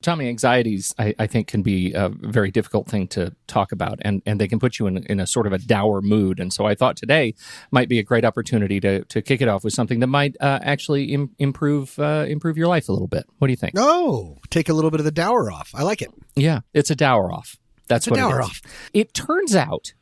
Tommy, anxieties, I think, can be a very difficult thing to talk about, and they can put you in a sort of a dour mood. And so I thought today might be a great opportunity to kick it off with something that might actually improve your life a little bit. What do you think? Oh, take a little bit of the dour off. I like it. Yeah, it's a dour off. That's what it is. It turns out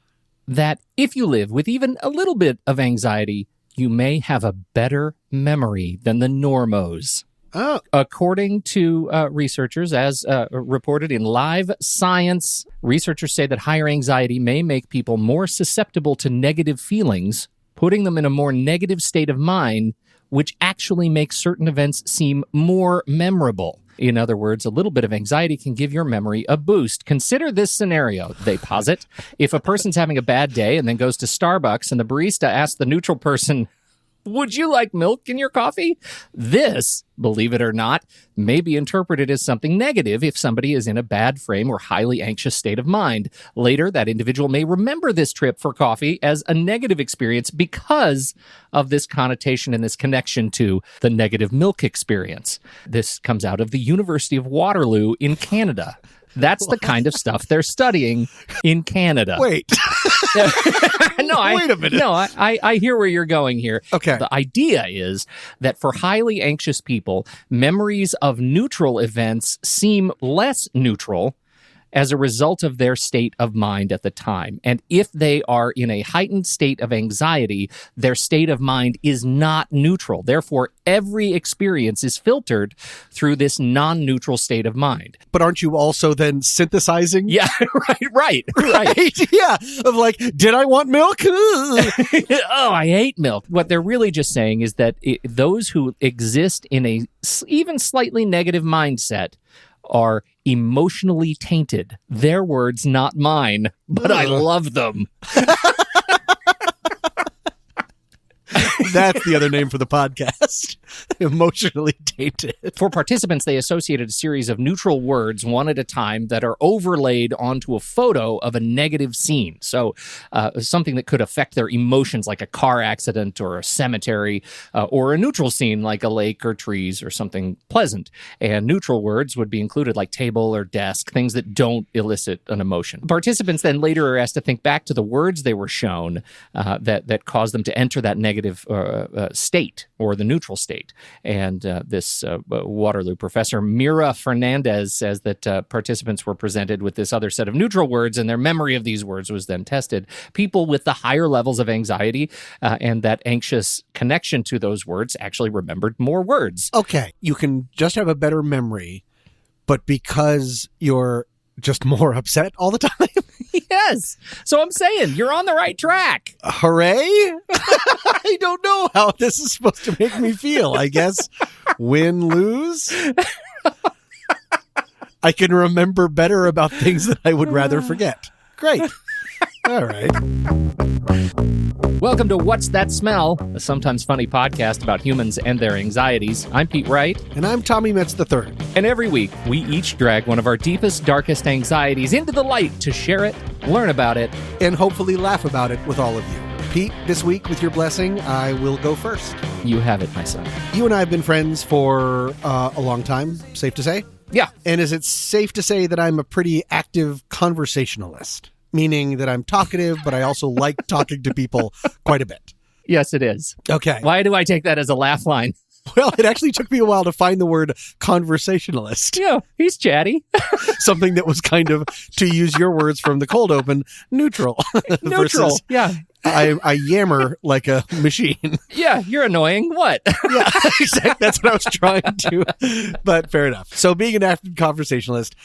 that if you live with even a little bit of anxiety, you may have a better memory than the normos. Oh. According to researchers, as reported in Live Science, researchers say that higher anxiety may make people more susceptible to negative feelings, putting them in a more negative state of mind, which actually makes certain events seem more memorable. In other words, a little bit of anxiety can give your memory a boost. Consider this scenario, they posit. If a person's having a bad day and then goes to Starbucks and the barista asks the neutral person, "Would you like milk in your coffee?" This, believe it or not, may be interpreted as something negative if somebody is in a bad frame or highly anxious state of mind. Later, that individual may remember this trip for coffee as a negative experience because of this connotation and this connection to the negative milk experience. This comes out of the University of Waterloo in Canada. That's the kind of stuff they're studying in Canada. Wait. Wait a minute. No, I hear where you're going here. Okay. The idea is that for highly anxious people, memories of neutral events seem less neutral as a result of their state of mind at the time. And if they are in a heightened state of anxiety, their state of mind is not neutral. Therefore, every experience is filtered through this non-neutral state of mind. But aren't you also then synthesizing? Yeah, right. Yeah, of like, did I want milk? Oh, I hate milk. What they're really just saying is that those who exist in a even slightly negative mindset are emotionally tainted. Their words, not mine, but I love them. That's the other name for the podcast. Emotionally tainted. For participants, they associated a series of neutral words, one at a time, that are overlaid onto a photo of a negative scene. So something that could affect their emotions, like a car accident or a cemetery, or a neutral scene like a lake or trees or something pleasant. And neutral words would be included like table or desk, things that don't elicit an emotion. Participants then later are asked to think back to the words they were shown that caused them to enter that negative state or the neutral state. And this Waterloo professor, Mira Fernandez, says that participants were presented with this other set of neutral words, and their memory of these words was then tested. People with the higher levels of anxiety and that anxious connection to those words actually remembered more words. Okay, you can just have a better memory, but because you're just more upset all the time? Yes. So I'm saying you're on the right track. Hooray? I don't know how this is supposed to make me feel. I guess win, lose. I can remember better about things that I would rather forget. Great. All right. Welcome to What's That Smell, a sometimes funny podcast about humans and their anxieties. I'm Pete Wright. And I'm Tommy Metz III. And every week, we each drag one of our deepest, darkest anxieties into the light to share it, learn about it, and hopefully laugh about it with all of you. Pete, this week, with your blessing, I will go first. You have it, my son. You and I have been friends for a long time, safe to say? Yeah. And is it safe to say that I'm a pretty active conversationalist? Meaning that I'm talkative, but I also like talking to people quite a bit. Yes, it is. Okay. Why do I take that as a laugh line? Well, it actually took me a while to find the word conversationalist. Yeah, he's chatty. Something that was kind of, to use your words from the cold open, neutral. Neutral, versus, yeah. I yammer like a machine. Yeah, you're annoying. What? Yeah, exactly. That's what I was trying to. But fair enough. So being an active conversationalist,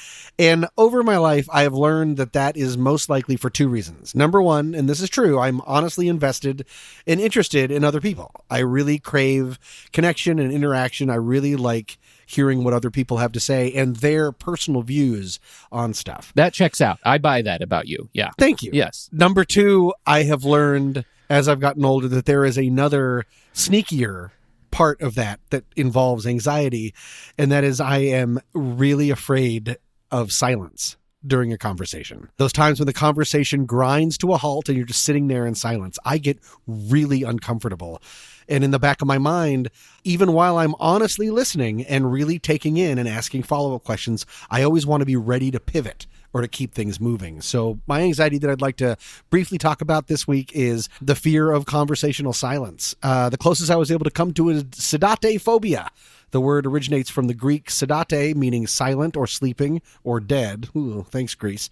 and over my life, I have learned that is most likely for two reasons. Number one, and this is true, I'm honestly invested and interested in other people. I really crave connection and interaction. I really like hearing what other people have to say and their personal views on stuff. That checks out. I buy that about you. Yeah. Thank you. Yes. Number two, I have learned as I've gotten older that there is another sneakier part of that involves anxiety, and that is I am really afraid of silence. during a conversation. Those times when the conversation grinds to a halt and you're just sitting there in silence, I get really uncomfortable. And in the back of my mind, even while I'm honestly listening and really taking in and asking follow-up questions, I always want to be ready to pivot or to keep things moving. So my anxiety that I'd like to briefly talk about this week is the fear of conversational silence. The closest I was able to come to is sedate phobia. The word originates from the Greek sedate, meaning silent or sleeping or dead. Ooh, thanks, Greece.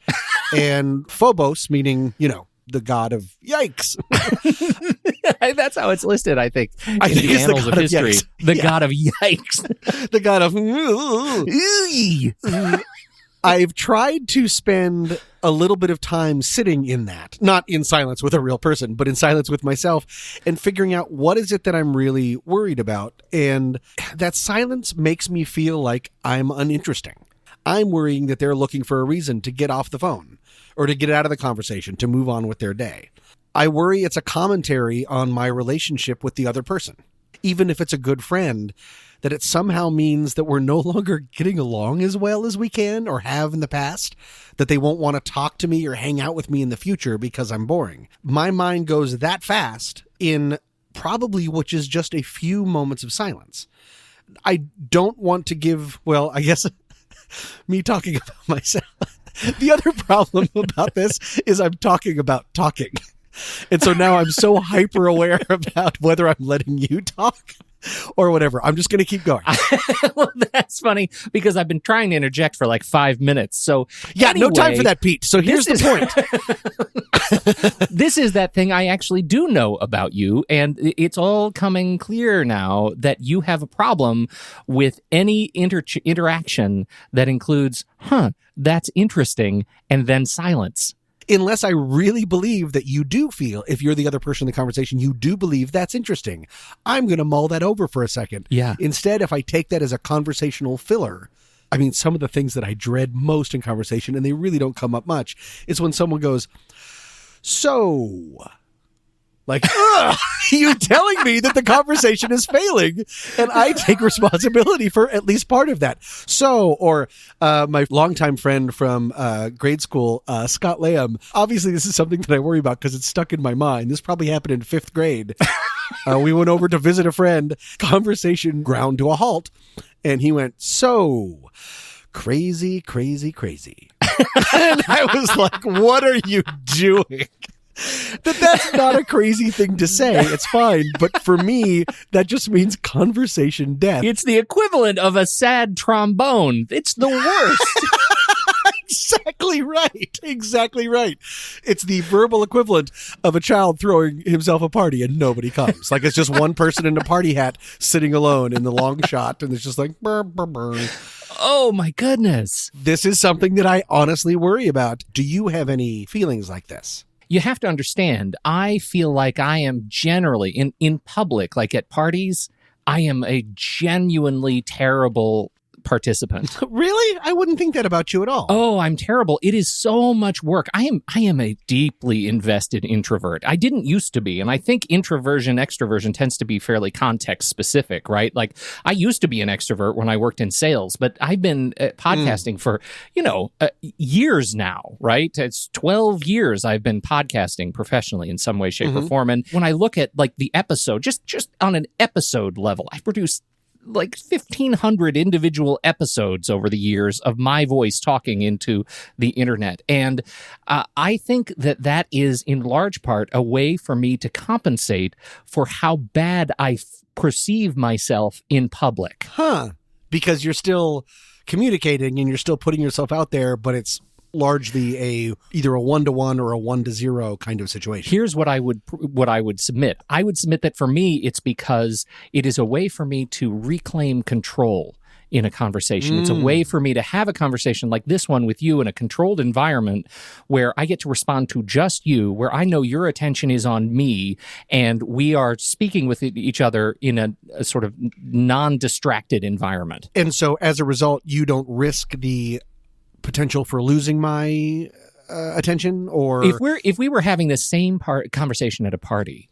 And phobos, meaning, the god of yikes. That's how it's listed, I think, in I think the it's annals of history. The Yeah. god of yikes. The god of... I've tried to spend a little bit of time sitting in that, not in silence with a real person, but in silence with myself and figuring out what is it that I'm really worried about. And that silence makes me feel like I'm uninteresting. I'm worrying that they're looking for a reason to get off the phone or to get out of the conversation, to move on with their day. I worry it's a commentary on my relationship with the other person. Even if it's a good friend, that it somehow means that we're no longer getting along as well as we can or have in the past, that they won't want to talk to me or hang out with me in the future because I'm boring. My mind goes that fast in probably which is just a few moments of silence. I don't want to give, well, I guess me talking about myself. The other problem about this is I'm talking about talking. And so now I'm so hyper aware about whether I'm letting you talk or whatever. I'm just going to keep going. Well, that's funny because I've been trying to interject for like 5 minutes. So yeah, anyway, no time for that, Pete. So here's the point. This is that thing I actually do know about you. And it's all coming clear now that you have a problem with any interaction that includes, that's interesting, and then silence. Unless I really believe that you do feel, if you're the other person in the conversation, you do believe that's interesting, I'm going to mull that over for a second. Yeah. Instead, if I take that as a conversational filler, I mean, some of the things that I dread most in conversation, and they really don't come up much, is when someone goes, so... Like, you telling me that the conversation is failing, and I take responsibility for at least part of that. So, or my longtime friend from grade school, Scott Lamb, obviously this is something that I worry about because it's stuck in my mind. This probably happened in 5th grade. We went over to visit a friend, conversation ground to a halt, and he went, so, crazy, crazy, crazy. And I was like, what are you doing? That's not a crazy thing to say. It's fine. But for me, that just means conversation death. It's the equivalent of a sad trombone. It's the worst. Exactly right. Exactly right. It's the verbal equivalent of a child throwing himself a party and nobody comes. Like it's just one person in a party hat sitting alone in the long shot. And it's just like, burr, burr, burr. Oh my goodness. This is something that I honestly worry about. Do you have any feelings like this? You have to understand, I feel like I am generally, in public, like at parties, I am a genuinely terrible participant. Really? I wouldn't think that about you at all. Oh, I'm terrible. It is so much work. I am a deeply invested introvert. I didn't used to be, and I think introversion, extroversion tends to be fairly context specific, right? Like I used to be an extrovert when I worked in sales, but I've been podcasting for, years now, right? It's 12 years I've been podcasting professionally in some way, shape, or form. And when I look at like the episode, just on an episode level, I produced like 1,500 individual episodes over the years of my voice talking into the internet. And I think that is in large part a way for me to compensate for how bad I perceive myself in public. Because you're still communicating and you're still putting yourself out there, but it's largely either a 1-to-1 or a 1-to-0 kind of situation. Here's what I would submit. I would submit that for me, it's because it is a way for me to reclaim control in a conversation. It's a way for me to have a conversation like this one with you in a controlled environment where I get to respond to just you, where I know your attention is on me, and we are speaking with each other in a sort of non-distracted environment. And so as a result, you don't risk the potential for losing my attention, or if we were having the same conversation at a party,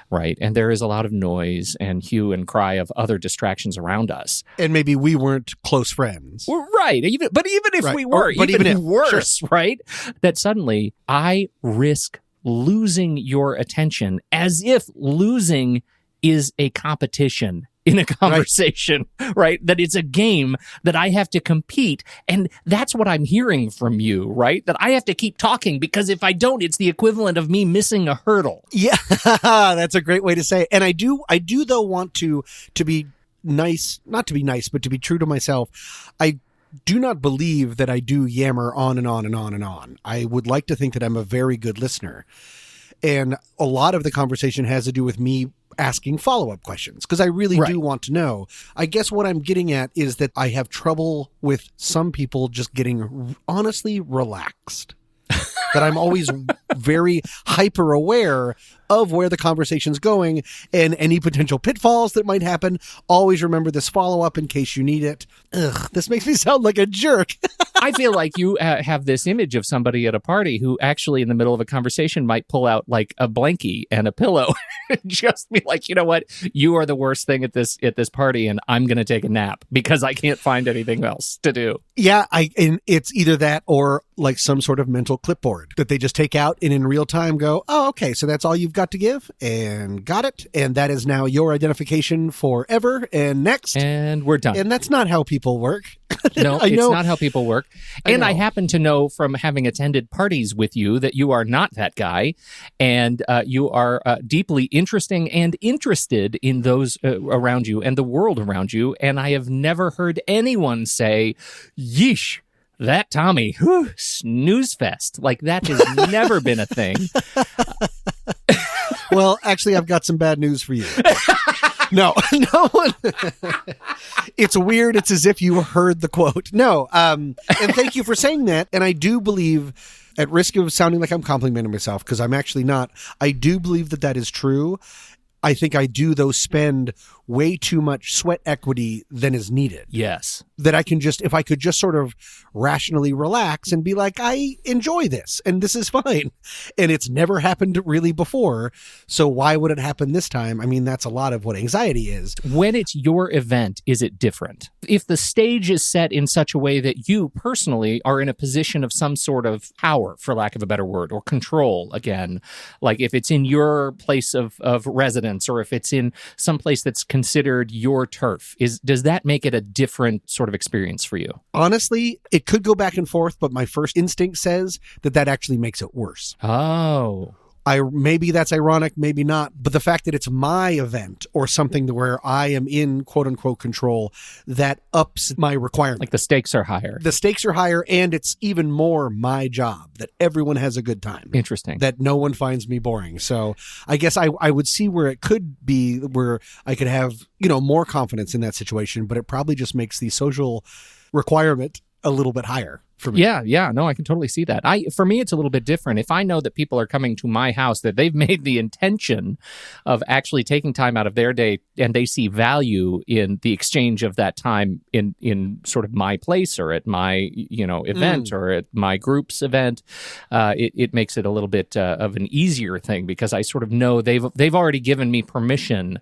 right? And there is a lot of noise and hue and cry of other distractions around us. And maybe we weren't close friends. Well, right. Even if Right. we were, But even if, worse, right? That suddenly I risk losing your attention as if losing is a competition in a conversation, right? That it's a game that I have to compete. And that's what I'm hearing from you, right? That I have to keep talking because if I don't, it's the equivalent of me missing a hurdle. Yeah, that's a great way to say it. And I do though want to be nice, not to be nice, but to be true to myself. I do not believe that I do yammer on and on and on and on. I would like to think that I'm a very good listener. And a lot of the conversation has to do with me asking follow-up questions because I really do want to know. I guess what I'm getting at is that I have trouble with some people just getting honestly relaxed. That I'm always very hyper aware of where the conversation's going and any potential pitfalls that might happen. Always remember this follow-up in case you need it. Ugh, this makes me sound like a jerk. I feel like you have this image of somebody at a party who actually in the middle of a conversation might pull out like a blankie and a pillow and just be like, you know what? You are the worst thing at this party and I'm going to take a nap because I can't find anything else to do. Yeah, and it's either that or like some sort of mental clipboard that they just take out and in real time go, oh, okay, so that's all you've got to give and got it. And that is now your identification forever and next. And we're done. And that's not how people work. No, it's not how people work. And I know. happen to know from having attended parties with you that you are not that guy. And you are deeply interesting and interested in those around you and the world around you. And I have never heard anyone say, yeesh. That Tommy, whew, snooze fest. Like that has never been a thing. Well, actually, I've got some bad news for you. No one. It's weird. It's as if you heard the quote. No. And thank you for saying that. And I do believe, at risk of sounding like I'm complimenting myself, because I'm actually not, I do believe that that is true. I think I do, though, spend way too much sweat equity than is needed. Yes. That I can just, if I could just sort of rationally relax and be like, I enjoy this and this is fine. And it's never happened really before. So why would it happen this time? I mean, that's a lot of what anxiety is. When it's your event, is it different? If the stage is set in such a way that you personally are in a position of some sort of power, for lack of a better word, or control, again, like if it's in your place of residence or if it's in some place that's considered your turf, does that make it a different sort of experience for you? Honestly, it could go back and forth, but my first instinct says that actually makes it worse. Oh. Maybe that's ironic, maybe not, but the fact that it's my event or something where I am in quote unquote control, that ups my requirement. Like the stakes are higher. The stakes are higher, and it's even more my job that everyone has a good time. Interesting. That no one finds me boring. So I guess I would see where it could be where I could have, more confidence in that situation, but it probably just makes the social requirement a little bit higher. For me. Yeah, no, I can totally see that. For me, it's a little bit different. If I know that people are coming to my house, that they've made the intention of actually taking time out of their day and they see value in the exchange of that time in sort of my place or at my, event or at my group's event, it makes it a little bit of an easier thing because I sort of know they've already given me permission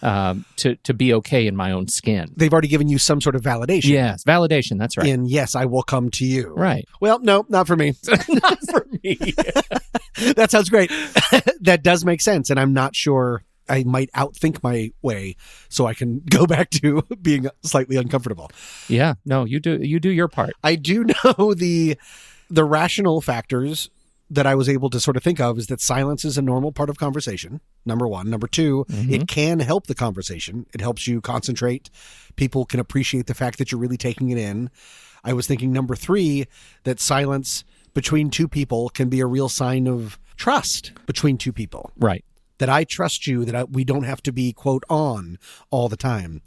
to be okay in my own skin. They've already given you some sort of validation. Yes, validation. That's right. And yes, I will come to you. Right. Well, no, not for me. Not for me. That sounds great. That does make sense. And I'm not sure I might outthink my way so I can go back to being slightly uncomfortable. Yeah. No, you do your part. I do know the rational factors that I was able to sort of think of is that silence is a normal part of conversation. Number one. Number two, It can help the conversation. It helps you concentrate. People can appreciate the fact that you're really taking it in. I was thinking number three, that silence between two people can be a real sign of trust between two people. Right. That I trust you, that we don't have to be, quote, on all the time.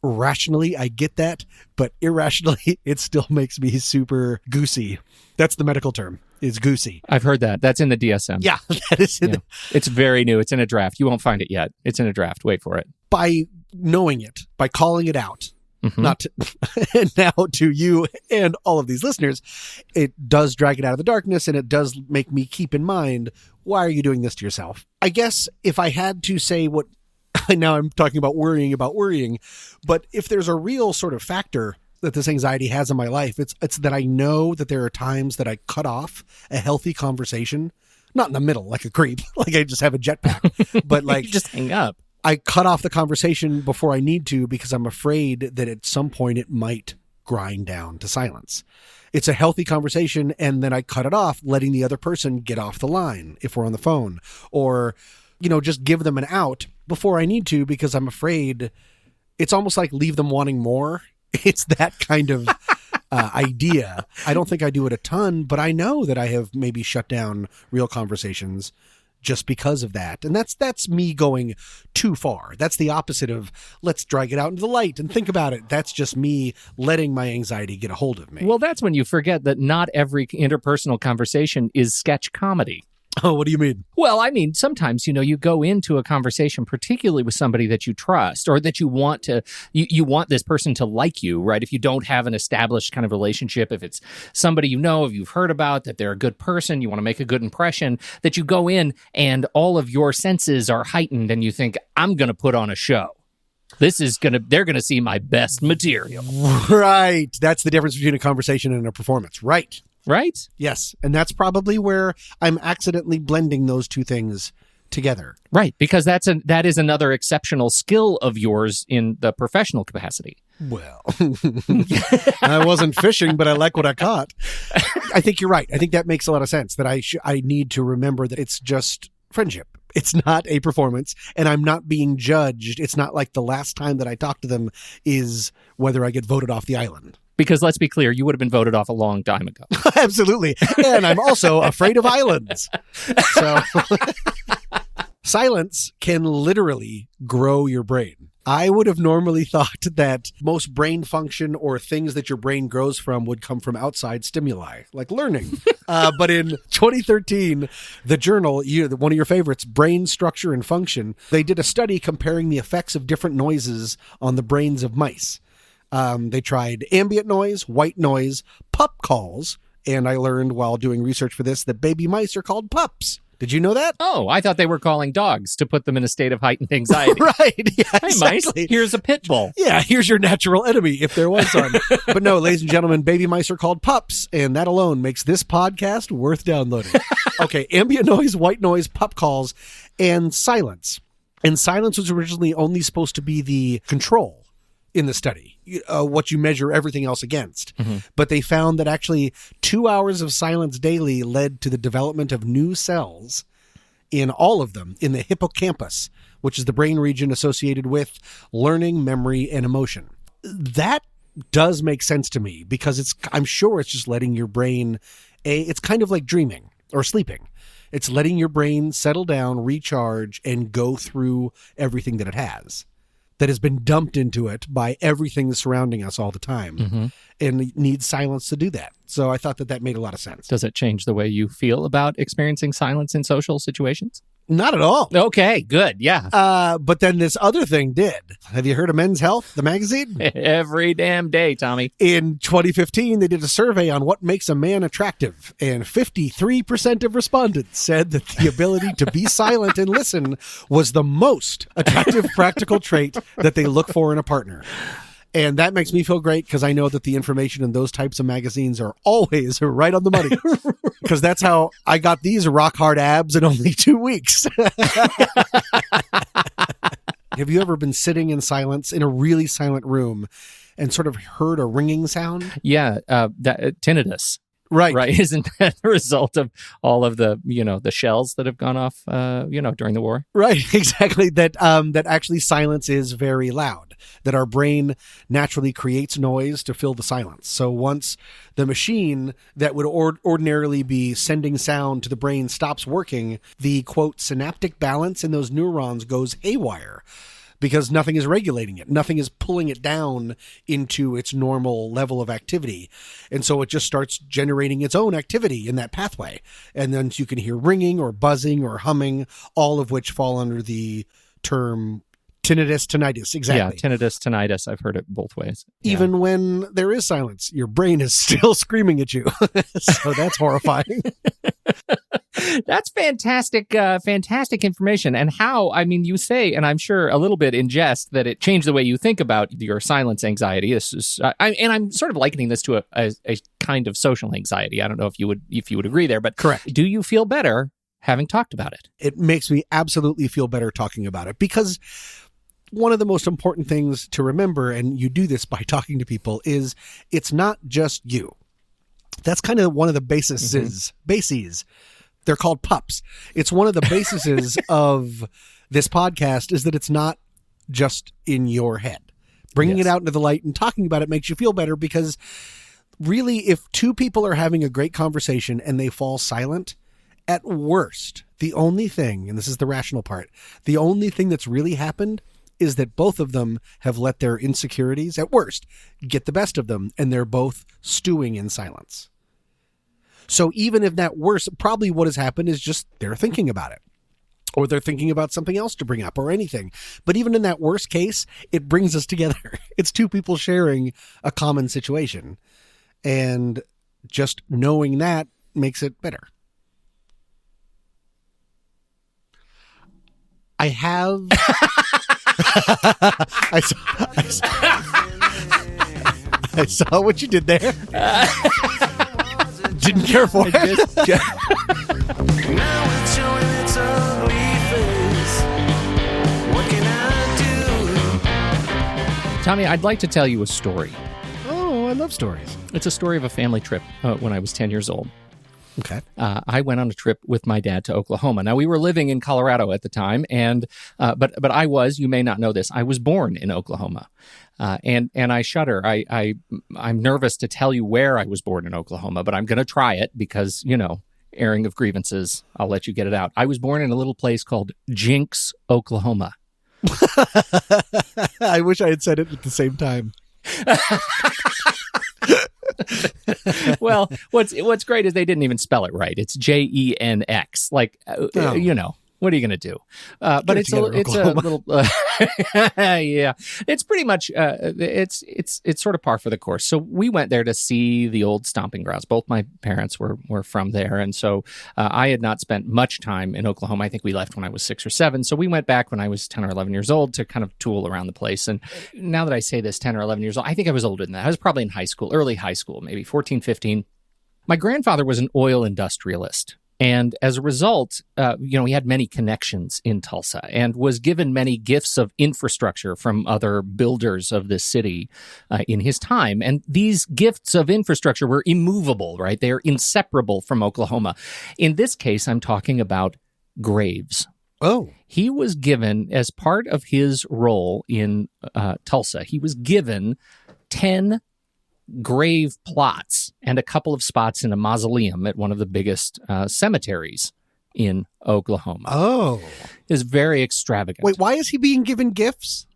Rationally, I get that, but irrationally, it still makes me super goosey. That's the medical term, is goosey. I've heard that. That's in the DSM. Yeah, that is in the... It's very new. It's in a draft. You won't find it yet. It's in a draft. Wait for it. By knowing it, by calling it out, Not to, and now to you and all of these listeners, it does drag it out of the darkness, and it does make me keep in mind, why are you doing this to yourself? I guess if I had to say what, now I'm talking about worrying, but if there's a real sort of factor that this anxiety has in my life, it's that I know that there are times that I cut off a healthy conversation, not in the middle like a creep, like I just have a jetpack, but like just hang up. I cut off the conversation before I need to because I'm afraid that at some point it might grind down to silence. It's a healthy conversation, and then I cut it off, letting the other person get off the line if we're on the phone, or, just give them an out before I need to because I'm afraid. It's almost like leave them wanting more. It's that kind of idea. I don't think I do it a ton, but I know that I have maybe shut down real conversations just because of that. And that's me going too far. That's the opposite of let's drag it out into the light and think about it. That's just me letting my anxiety get a hold of me. Well, that's when you forget that not every interpersonal conversation is sketch comedy. Oh, what do you mean? Well, I mean, sometimes, you go into a conversation, particularly with somebody that you trust or that you want to, you want this person to like you, right? If you don't have an established kind of relationship, if it's somebody if you've heard about, that they're a good person, you want to make a good impression, that you go in and all of your senses are heightened and you think, I'm going to put on a show. They're going to see my best material. Right. That's the difference between a conversation and a performance. Right. Right? Yes. And that's probably where I'm accidentally blending those two things together. Right. Because that is another exceptional skill of yours in the professional capacity. Well, I wasn't fishing, but I like what I caught. I think you're right. I think that makes a lot of sense, that I need to remember that it's just friendship. It's not a performance, and I'm not being judged. It's not like the last time that I talked to them is whether I get voted off the island. Because let's be clear, you would have been voted off a long time ago. Absolutely. And I'm also afraid of islands. So silence can literally grow your brain. I would have normally thought that most brain function or things that your brain grows from would come from outside stimuli, like learning. But in 2013, the journal, one of your favorites, Brain Structure and Function, they did a study comparing the effects of different noises on the brains of mice. They tried ambient noise, white noise, pup calls, and I learned while doing research for this that baby mice are called pups. Did you know that? Oh, I thought they were calling dogs to put them in a state of heightened anxiety. Right. Yeah, hey, exactly. Mice, here's a pit bull. Yeah, here's your natural enemy, if there was one. But no, ladies and gentlemen, baby mice are called pups, and that alone makes this podcast worth downloading. Okay, ambient noise, white noise, pup calls, and silence. And silence was originally only supposed to be the control in the study, what you measure everything else against. Mm-hmm. But they found that actually 2 hours of silence daily led to the development of new cells in all of them in the hippocampus, which is the brain region associated with learning, memory, and emotion. That does make sense to me because I'm sure it's just letting your brain, it's kind of like dreaming or sleeping. It's letting your brain settle down, recharge, and go through everything that it has been dumped into it by everything surrounding us all the time, mm-hmm. and it needs silence to do that. So I thought that made a lot of sense. Does it change the way you feel about experiencing silence in social situations? Not at all. Okay, good. Yeah. But then this other thing did. Have you heard of Men's Health, the magazine? Every damn day, Tommy. In 2015, they did a survey on what makes a man attractive, and 53% of respondents said that the ability to be silent and listen was the most attractive practical trait that they look for in a partner. And that makes me feel great because I know that the information in those types of magazines are always right on the money. Because that's how I got these rock hard abs in only 2 weeks. Have you ever been sitting in silence in a really silent room and sort of heard a ringing sound? Yeah, that tinnitus. Right. Isn't that the result of all of the, the shells that have gone off, during the war? Right. Exactly. That actually silence is very loud, that our brain naturally creates noise to fill the silence. So once the machine that would ordinarily be sending sound to the brain stops working, the quote synaptic balance in those neurons goes haywire. Because nothing is regulating it. Nothing is pulling it down into its normal level of activity. And so it just starts generating its own activity in that pathway. And then you can hear ringing or buzzing or humming, all of which fall under the term tinnitus, exactly. Yeah, tinnitus, tinnitus. I've heard it both ways. Yeah. Even when there is silence, your brain is still screaming at you. So that's horrifying. That's fantastic, fantastic information. And how, I mean, you say, and I'm sure a little bit in jest, that it changed the way you think about your silence anxiety. This is, and I'm sort of likening this to a kind of social anxiety. I don't know if you would agree there, but correct. Do you feel better having talked about it? It makes me absolutely feel better talking about it, because one of the most important things to remember, and you do this by talking to people, is it's not just you. That's kind of one of the bases. They're called pups. It's one of the bases of this podcast, is that it's not just in your head. Bringing it out into the light and talking about it makes you feel better, because really, if two people are having a great conversation and they fall silent, at worst, the only thing, and this is the rational part, the only thing that's really happened is that both of them have let their insecurities, at worst, get the best of them, and they're both stewing in silence. So even if that worse, probably what has happened is just they're thinking about it, or they're thinking about something else to bring up or anything. But even in that worst case, it brings us together. It's two people sharing a common situation. And just knowing that makes it better. I have... I saw what you did there. Didn't care for it. Now it's showing its ugly face. What can I do? Tommy, I'd like to tell you a story. Oh, I love stories. It's a story of a family trip when I was 10 years old. Okay. I went on a trip with my dad to Oklahoma. Now, we were living in Colorado at the time, and but I was, you may not know this, I was born in Oklahoma. And I shudder. I'm nervous to tell you where I was born in Oklahoma, but I'm going to try it because, airing of grievances, I'll let you get it out. I was born in a little place called Jinx, Oklahoma. I wish I had said it at the same time. Well, what's great is they didn't even spell it right. It's Jenx. Like, what are you going to do? But it's a little, yeah. It's pretty much it's sort of par for the course. So we went there to see the old stomping grounds. Both my parents were from there, and so I had not spent much time in Oklahoma. I think we left when I was 6 or 7. So we went back when I was 10 or 11 years old to kind of tool around the place. And now that I say this, 10 or 11 years old, I think I was older than that. I was probably in high school, early high school, maybe 14, 15. My grandfather was an oil industrialist. And as a result, he had many connections in Tulsa and was given many gifts of infrastructure from other builders of this city in his time. And these gifts of infrastructure were immovable, right? They are inseparable from Oklahoma. In this case, I'm talking about graves. Oh. He was given, as part of his role in Tulsa, he was given 10 grave plots and a couple of spots in a mausoleum at one of the biggest cemeteries in Oklahoma. Oh. It was very extravagant. Wait, why is he being given gifts?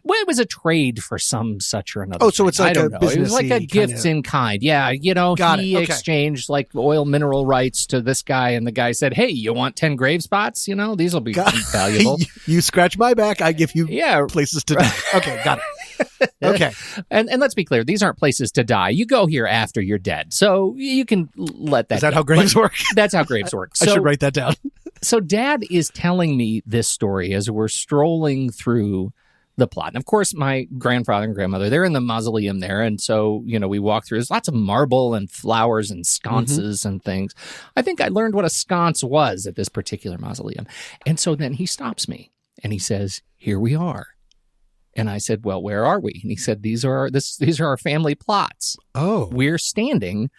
Well, it was a trade for some such or another. Oh, so thing. it's like I don't know. It was like a gifts in kind. Yeah, he exchanged like oil mineral rights to this guy, and the guy said, "Hey, you want 10 grave spots? These will be valuable." You scratch my back, I give you places to die. Okay, got it. Okay. And let's be clear, these aren't places to die. You go here after you're dead. So you can let that Is that go. how graves work? That's how graves work. I should write that down. So Dad is telling me this story as we're strolling through the plot. And of course, my grandfather and grandmother, they're in the mausoleum there. And so, we walk through. There's lots of marble and flowers and sconces and things. I think I learned what a sconce was at this particular mausoleum. And so then he stops me and he says, "Here we are." And I said, "Well, where are we?" And he said, these are our family plots. Oh. We're standing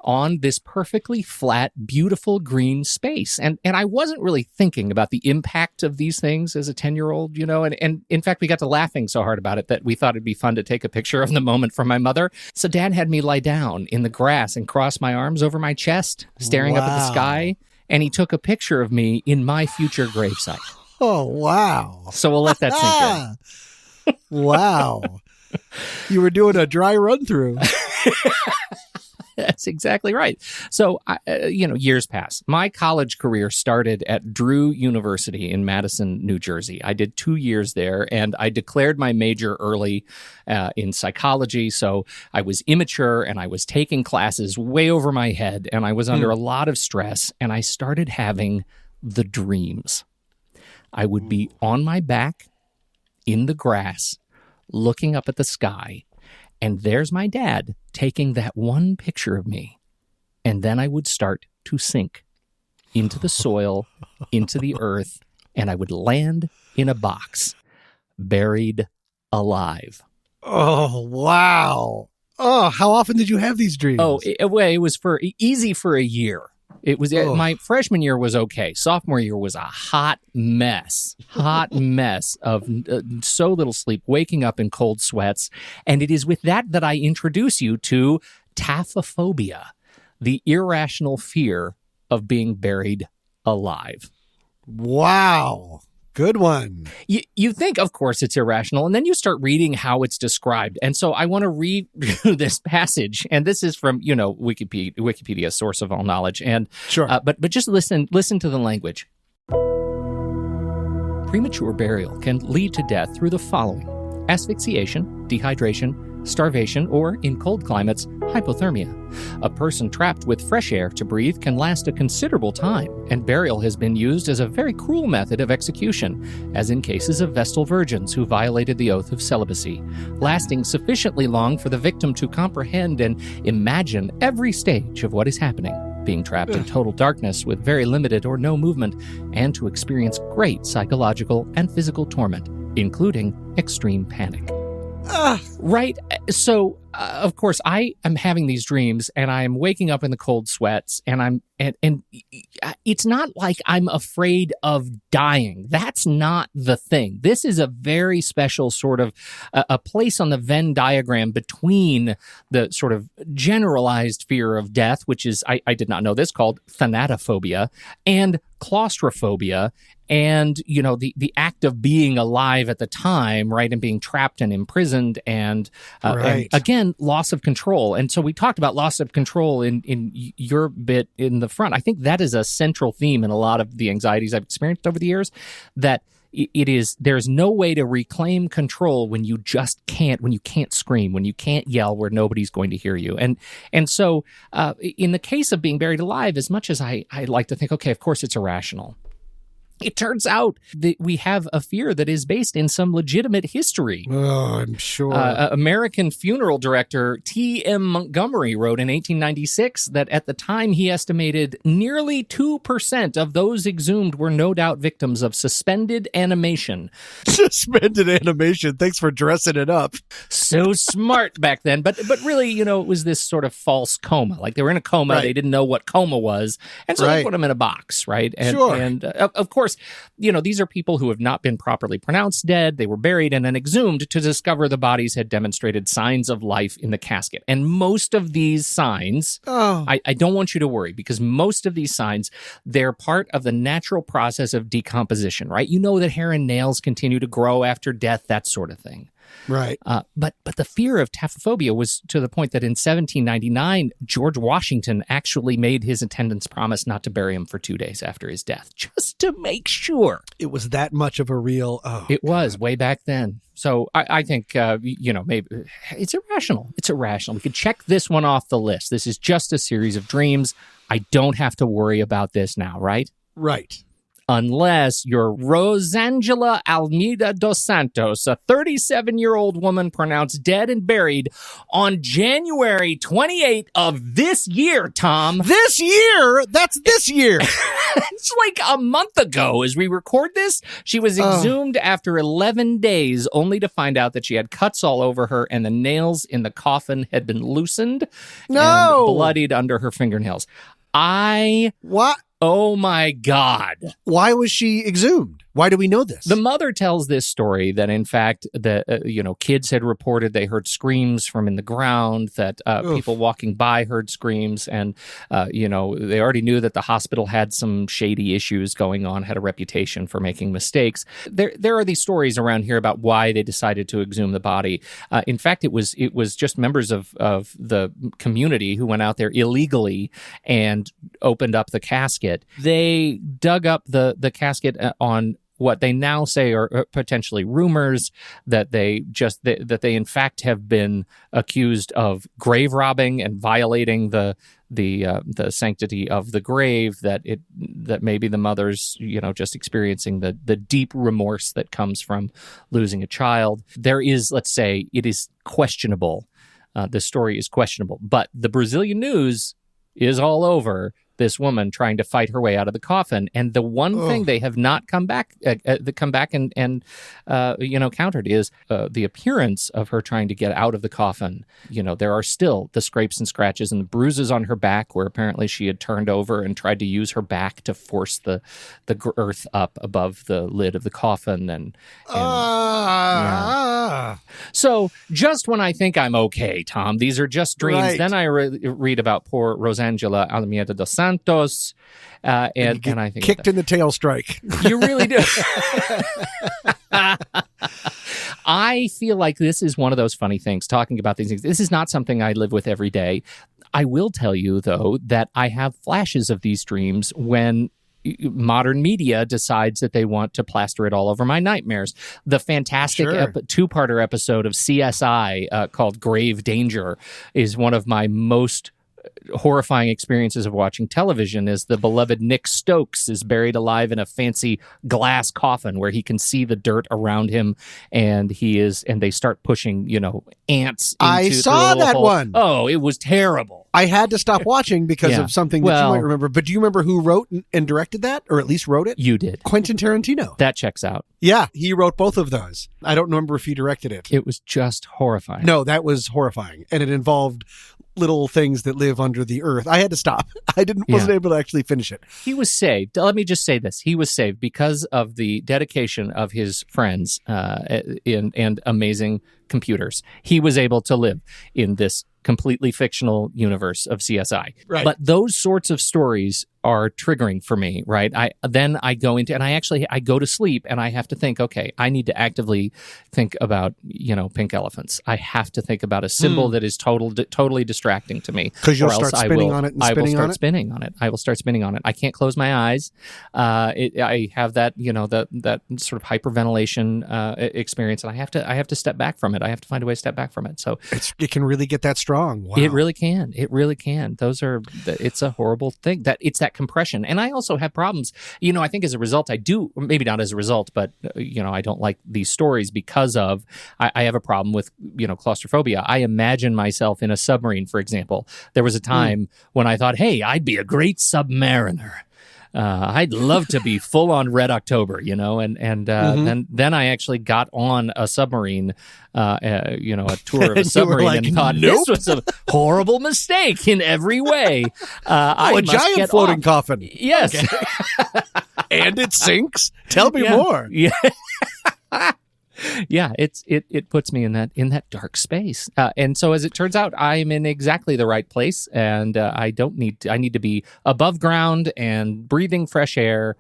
on this perfectly flat, beautiful green space. And I wasn't really thinking about the impact of these things as a 10-year-old, and in fact, we got to laughing so hard about it that we thought it'd be fun to take a picture of the moment for my mother. So Dad had me lie down in the grass and cross my arms over my chest, staring up at the sky. And he took a picture of me in my future gravesite. Oh, wow. So we'll let that sink in. Wow. You were doing a dry run through. That's exactly right. So, years pass. My college career started at Drew University in Madison, New Jersey. I did 2 years there, and I declared my major early in psychology. So I was immature, and I was taking classes way over my head, and I was under a lot of stress, and I started having the dreams. I would be on my back in the grass, looking up at the sky, and there's my dad taking that one picture of me. And then I would start to sink into the soil, into the earth, and I would land in a box, buried alive. Oh, wow. Oh, how often did you have these dreams? Oh, it was easy for a year. It was my freshman year was okay. Sophomore year was a hot mess of so little sleep, waking up in cold sweats. And it is with that I introduce you to taphophobia, the irrational fear of being buried alive. Wow. Good one. You think, of course, it's irrational, and then you start reading how it's described. And so I want to read this passage, and this is from, Wikipedia, source of all knowledge. And sure. But just listen to the language. Premature burial can lead to death through the following: asphyxiation, dehydration, starvation, or, in cold climates, hypothermia. A person trapped with fresh air to breathe can last a considerable time, and burial has been used as a very cruel method of execution, as in cases of Vestal virgins who violated the oath of celibacy, lasting sufficiently long for the victim to comprehend and imagine every stage of what is happening, being trapped in total darkness with very limited or no movement, and to experience great psychological and physical torment, including extreme panic. Right. So, of course, I am having these dreams, and I'm waking up in the cold sweats, and and it's not like I'm afraid of dying. That's not the thing. This is a very special sort of a place on the Venn diagram between the sort of generalized fear of death, which is, I did not know this, called thanatophobia, and claustrophobia, and, the act of being alive at the time, right, and being trapped and imprisoned, and again, loss of control. And so we talked about loss of control in your bit in the front. I think that is a central theme in a lot of the anxieties I've experienced over the years, that there's no way to reclaim control when you can't scream, when you can't yell where nobody's going to hear you. And so in the case of being buried alive, as much as I like to think, okay, of course it's irrational, it turns out that we have a fear that is based in some legitimate history. Oh, I'm sure. American funeral director T.M. Montgomery wrote in 1896 that at the time he estimated nearly 2% of those exhumed were no doubt victims of suspended animation. Suspended animation. Thanks for dressing it up. So smart back then. But really, it was this sort of false coma. Like they were in a coma. Right. They didn't know what coma was. And so they put them in a box, right? And, sure. And of course, these are people who have not been properly pronounced dead. They were buried and then exhumed to discover the bodies had demonstrated signs of life in the casket. And most of these signs, I don't want you to worry, because most of these signs, they're part of the natural process of decomposition, right? You know that hair and nails continue to grow after death, that sort of thing. Right. But the fear of taphophobia was to the point that in 1799, George Washington actually made his attendants promise not to bury him for 2 days after his death, just to make sure. It was that much of a real... It was way back then. So I think, maybe it's irrational. It's irrational. We could check this one off the list. This is just a series of dreams. I don't have to worry about this now, right? Right. Unless you're Rosangela Almeida dos Santos, a 37-year-old woman pronounced dead and buried on January 28th of this year, Tom. This year? That's this year. It's like a month ago as we record this. She was exhumed after 11 days, only to find out that she had cuts all over her and the nails in the coffin had been loosened and bloodied under her fingernails. What? Oh my God. Why was she exhumed? Why do we know this? The mother tells this story that, in fact, kids had reported they heard screams from in the ground, that people walking by heard screams, and, they already knew that the hospital had some shady issues going on, had a reputation for making mistakes. There are these stories around here about why they decided to exhume the body. In fact, it was just members of the community who went out there illegally and opened up the casket. They dug up the casket on what they now say are potentially rumors that they in fact have been accused of grave robbing and violating the sanctity of the grave, that maybe the mother's just experiencing the deep remorse that comes from losing a child. There is, let's say, it is questionable. The story is questionable, but the Brazilian news is all over this woman trying to fight her way out of the coffin. And the one thing they have not come back and countered is the appearance of her trying to get out of the coffin. There are still the scrapes and scratches and the bruises on her back, where apparently she had turned over and tried to use her back to force the earth up above the lid of the coffin. So just when I think I'm okay, Tom, these are just dreams. Right. Then I read about poor Rosangela Almeida dos Santos, and I think kicked in the tail strike. You really do. I feel like this is one of those funny things, talking about these things. This is not something I live with every day. I will tell you, though, that I have flashes of these dreams when modern media decides that they want to plaster it all over my nightmares. The fantastic two-parter episode of CSI called Grave Danger is one of my most horrifying experiences of watching television. Is the beloved Nick Stokes is buried alive in a fancy glass coffin where he can see the dirt around him, and they start pushing, ants. I saw that hole. one. Oh, it was terrible. I had to stop watching because of something that you might remember. But do you remember who wrote and directed that, or at least wrote it? You did. Quentin Tarantino. That checks out. Yeah, he wrote both of those. I don't remember if he directed it. It was just horrifying. No, that was horrifying, and it involved little things that live under the earth. I had to stop. I wasn't able to actually finish it. He was saved. Let me just say this. He was saved because of the dedication of his friends and amazing computers. He was able to live in this completely fictional universe of CSI. Right. But those sorts of stories are triggering for me, right? I go to sleep and I have to think, okay, I need to actively think about, pink elephants. I have to think about a symbol that is totally distracting to me. Because you'll start spinning on it and spinning on it? I will start spinning on it. I can't close my eyes. I have that, that sort of hyperventilation experience, and I have to step back from it. I have to find a way to step back from it. So it can really get that strong. Wow. It really can. It's a horrible thing. It's that compression. And I also have problems, I think as a result, maybe not as a result, but, I don't like these stories because of, I have a problem with, claustrophobia. I imagine myself in a submarine, for example. There was a time when I thought, hey, I'd be a great submariner. I'd love to be full on Red October, then I actually got on a submarine, a tour of a submarine, and thought this was a horrible mistake in every way. A giant floating coffin. Yes. Okay. And it sinks. Tell me more. Yeah. Yeah, it puts me in that dark space, and so as it turns out, I'm in exactly the right place, and I need to be above ground and breathing fresh air,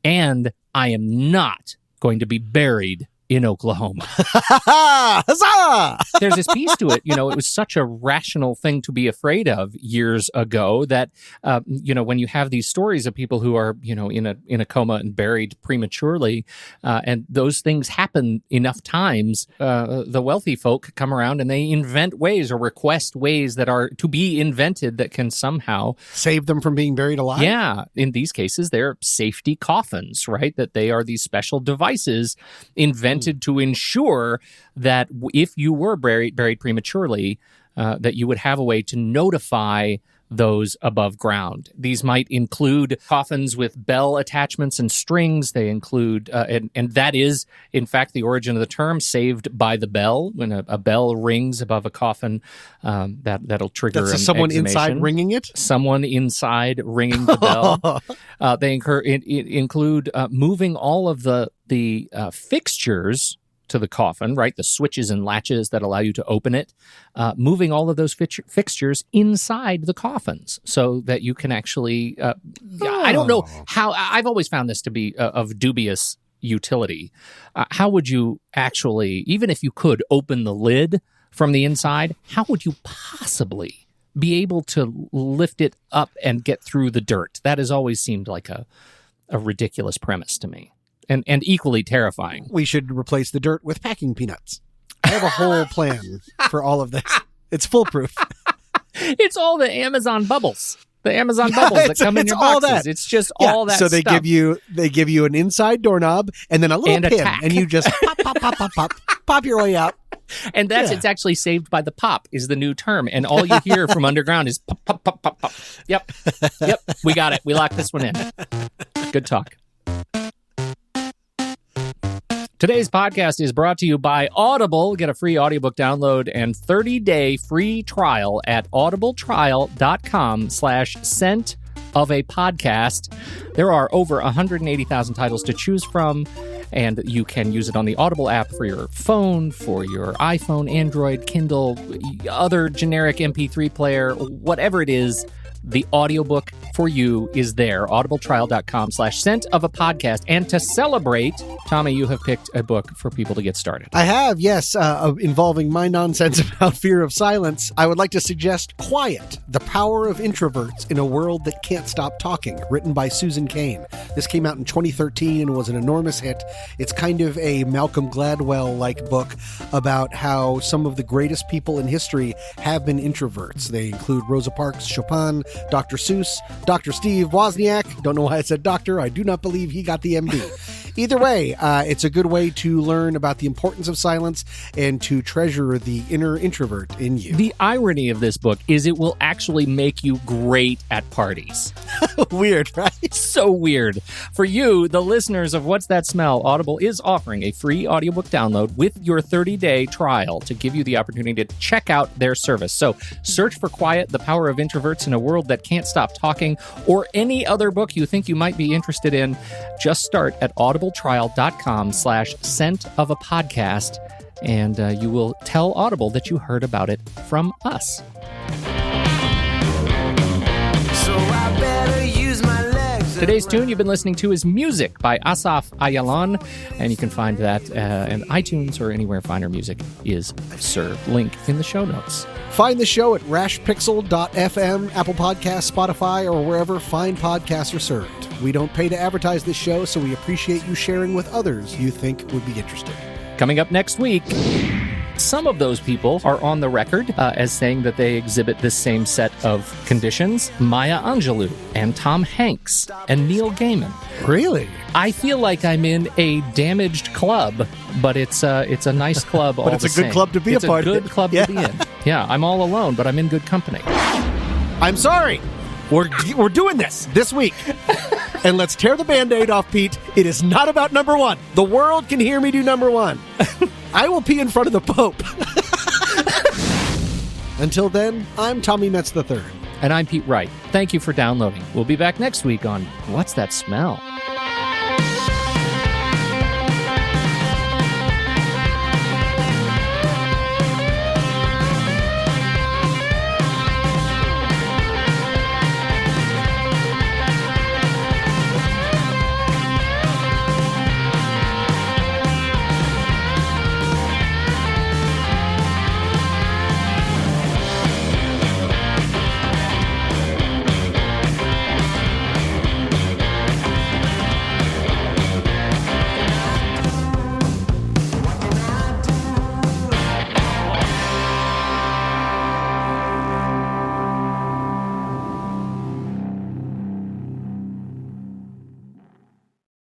and I am not going to be buried in Oklahoma. Huzzah! There's this piece to it. It was such a rational thing to be afraid of years ago that, when you have these stories of people who are, in a coma and buried prematurely, and those things happen enough times, the wealthy folk come around and they invent ways or request ways that are to be invented that can somehow save them from being buried alive. Yeah. In these cases, they're safety coffins, right? That they are these special devices invented to ensure that if you were buried prematurely, that you would have a way to notify those above ground. These might include coffins with bell attachments and strings. They include, and that is, in fact, the origin of the term "saved by the bell." When a bell rings above a coffin, that'll trigger That's an someone exhumation. inside ringing it? Someone inside ringing the bell. They include moving all of the fixtures to the coffin, right? The switches and latches that allow you to open it, moving all of those fixtures inside the coffins so that you can actually, I don't know how, I've always found this to be of dubious utility. How would you actually, even if you could open the lid from the inside, how would you possibly be able to lift it up and get through the dirt? That has always seemed like a ridiculous premise to me. And equally terrifying. We should replace the dirt with packing peanuts. I have a whole plan for all of this. It's foolproof. It's all the Amazon bubbles. The Amazon bubbles that come in your all boxes. That. It's just all that so they stuff. give you an inside doorknob and then a little And a pin, tack. and you just pop your way out. And it's actually saved by the pop is the new term. And all you hear from underground is pop, pop, pop, pop, pop. Yep. We got it. We locked this one in. Good talk. Today's podcast is brought to you by Audible. Get a free audiobook download and 30-day free trial at audibletrial.com/scent of a podcast. There are over 180,000 titles to choose from, and you can use it on the Audible app for your phone, for your iPhone, Android, Kindle, other generic MP3 player, whatever it is. The audiobook for you is there, audibletrial.com/scent of a podcast. And to celebrate, Tommy, you have picked a book for people to get started. I have, yes, involving my nonsense about fear of silence. I would like to suggest Quiet, The Power of Introverts in a World That Can't Stop Talking, written by Susan Cain. This came out in 2013 and was an enormous hit. It's kind of a Malcolm Gladwell-like book about how some of the greatest people in history have been introverts. They include Rosa Parks, Chopin, Dr. Seuss, Dr. Steve Wozniak. Don't know why I said doctor. I do not believe he got the MD. Either way, it's a good way to learn about the importance of silence and to treasure the inner introvert in you. The irony of this book is it will actually make you great at parties. Weird, right? So weird. For you, the listeners of What's That Smell, Audible is offering a free audiobook download with your 30-day trial to give you the opportunity to check out their service. So search for Quiet, The Power of Introverts in a World That Can't Stop Talking, or any other book you think you might be interested in. Just start at audibletrial.com/scent of a podcast, and you will tell Audible that you heard about it from us. So I better use my legs. Today's tune you've been listening to is Music by Asaf Ayalon, and you can find that in iTunes or anywhere finer music is served. Link in the show notes. Find the show at rashpixel.fm, Apple Podcasts, Spotify, or wherever fine podcasts are served. We don't pay to advertise this show, so we appreciate you sharing with others you think would be interested. Coming up next week, some of those people are on the record as saying that they exhibit this same set of conditions. Maya Angelou and Tom Hanks and Neil Gaiman. Really? I feel like I'm in a damaged club, but it's a nice club all the same. But it's a good club to be a part of. It's a good club to be in. Yeah, I'm all alone, but I'm in good company. I'm sorry. We're doing this week. And let's tear the Band-Aid off, Pete. It is not about number one. The world can hear me do number one. I will pee in front of the Pope. Until then, I'm Tommy Metz III. And I'm Pete Wright. Thank you for downloading. We'll be back next week on What's That Smell?